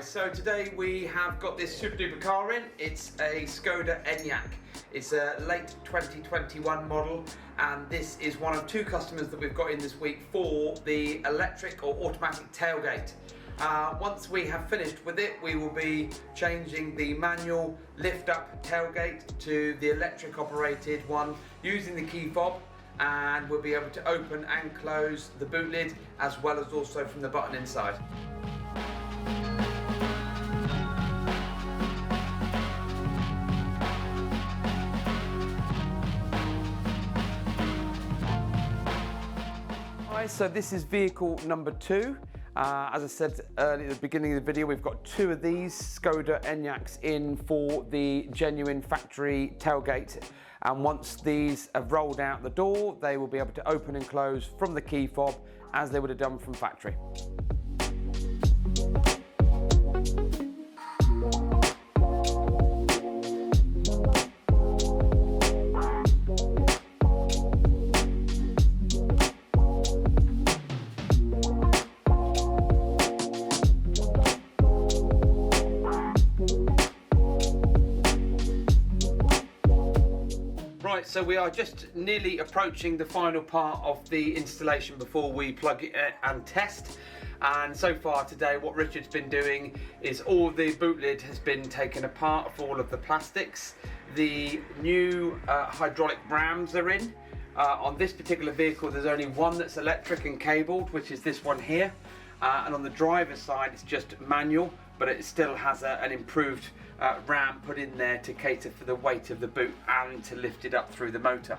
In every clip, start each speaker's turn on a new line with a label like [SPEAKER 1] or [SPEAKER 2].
[SPEAKER 1] guys, so today we have got this super duper car in. It's a SKODA ENYAQ. It's a late 2021 model, and this is one of two customers that we've got in this week for the electric or automatic tailgate. Once we have finished with it, we will be changing the manual lift up tailgate to the electric operated one using the KeyFob, and we'll be able to open and close the boot lid as well as also from the button inside. So this is vehicle number 2. As I said earlier at the beginning of the video, we've got 2 of these SKODA ENYAQs in for the genuine factory tailgate. And once these have rolled out the door, they will be able to open and close from the key fob as they would have done from factory. Right, so we are just nearly approaching the final part of the installation before we plug it and test. And so far today, what Richard's been doing is all the boot lid has been taken apart for all of the plastics. The new hydraulic rams are in. On this particular vehicle, there's only one that's electric and cabled, which is this one here. And on the driver's side, it's just manual, but it still has an improved ram put in there to cater for the weight of the boot and to lift it up through the motor.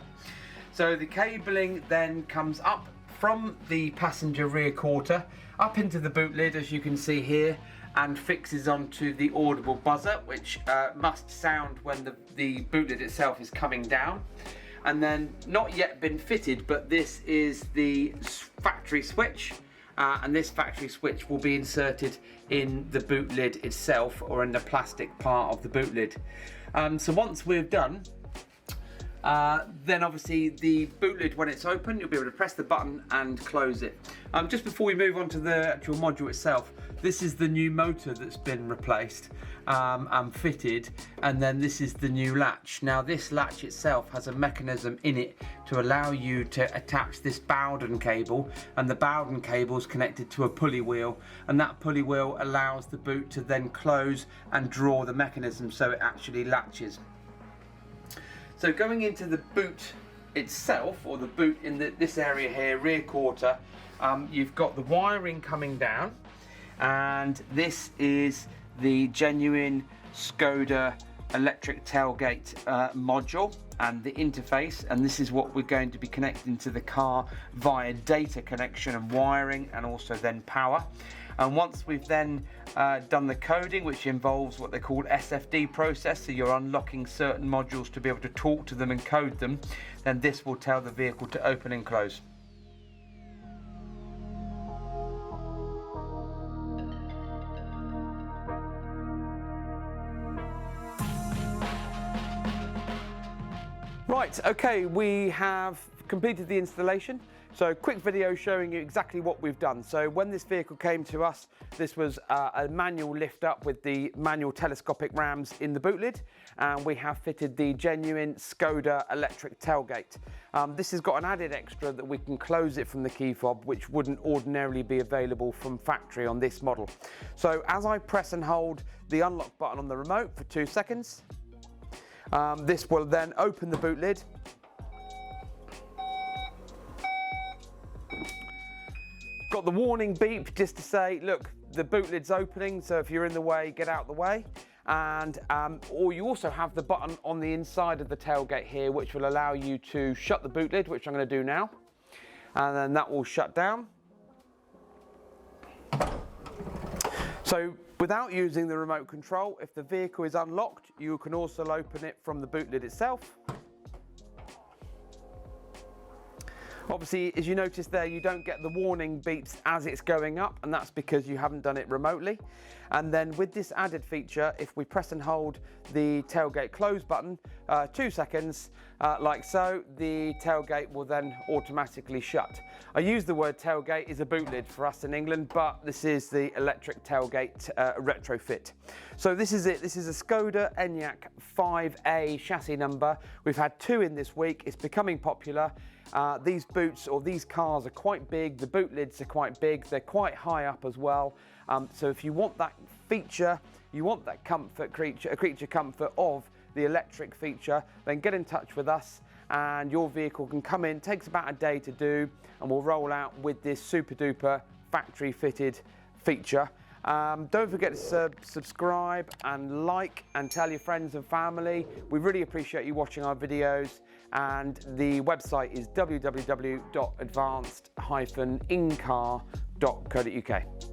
[SPEAKER 1] So the cabling then comes up from the passenger rear quarter up into the boot lid, as you can see here, and fixes onto the audible buzzer, which must sound when the boot lid itself is coming down. And then, not yet been fitted, but this is the factory switch. And this factory switch will be inserted in the boot lid itself, or in the plastic part of the boot lid. So once we're done, then obviously the boot lid, when it's open, you'll be able to press the button and close it. Just before we move on to the actual module itself, this is the new motor that's been replaced and fitted, and then this is the new latch. Now this latch itself has a mechanism in it to allow you to attach this Bowden cable, and the Bowden cable is connected to a pulley wheel, and that pulley wheel allows the boot to then close and draw the mechanism so it actually latches. So going into the boot itself, or the boot in this area here, rear quarter, you've got the wiring coming down, and this is the genuine SKODA electric tailgate module and the interface, and this is what we're going to be connecting to the car via data connection and wiring, and also then power. And once we've then done the coding, which involves what they call SFD process, so you're unlocking certain modules to be able to talk to them and code them, then this will tell the vehicle to open and close. Right, okay, we have completed the installation. So quick video showing you exactly what we've done. So when this vehicle came to us, this was a manual lift up with the manual telescopic rams in the boot lid, and we have fitted the genuine SKODA electric tailgate. This has got an added extra that we can close it from the key fob, which wouldn't ordinarily be available from factory on this model. So as I press and hold the unlock button on the remote for 2 seconds, this will then open the boot lid. Got the warning beep just to say, look, the boot lid's opening, so if you're in the way, get out the way. And or you also have the button on the inside of the tailgate here, which will allow you to shut the boot lid, which I'm going to do now. And then that will shut down. So without using the remote control, if the vehicle is unlocked, you can also open it from the boot lid itself. Obviously, as you notice there, you don't get the warning beeps as it's going up, and that's because you haven't done it remotely. And then with this added feature, if we press and hold the tailgate close button 2 seconds, like so, the tailgate will then automatically shut. I use the word tailgate is a boot lid for us in England, but this is the electric tailgate retrofit. So this is it. This is a SKODA ENYAQ 5A chassis number. We've had 2 in this week. It's becoming popular. These boots or these cars are quite big. The boot lids are quite big. They're quite high up as well. So if you want that feature, you want that comfort, creature comfort of the electric feature, then get in touch with us and your vehicle can come in. It takes about a day to do, and we'll roll out with this super duper factory fitted feature. Don't forget to subscribe and like and tell your friends and family. We really appreciate you watching our videos, and the website is www.advanced-incar.co.uk.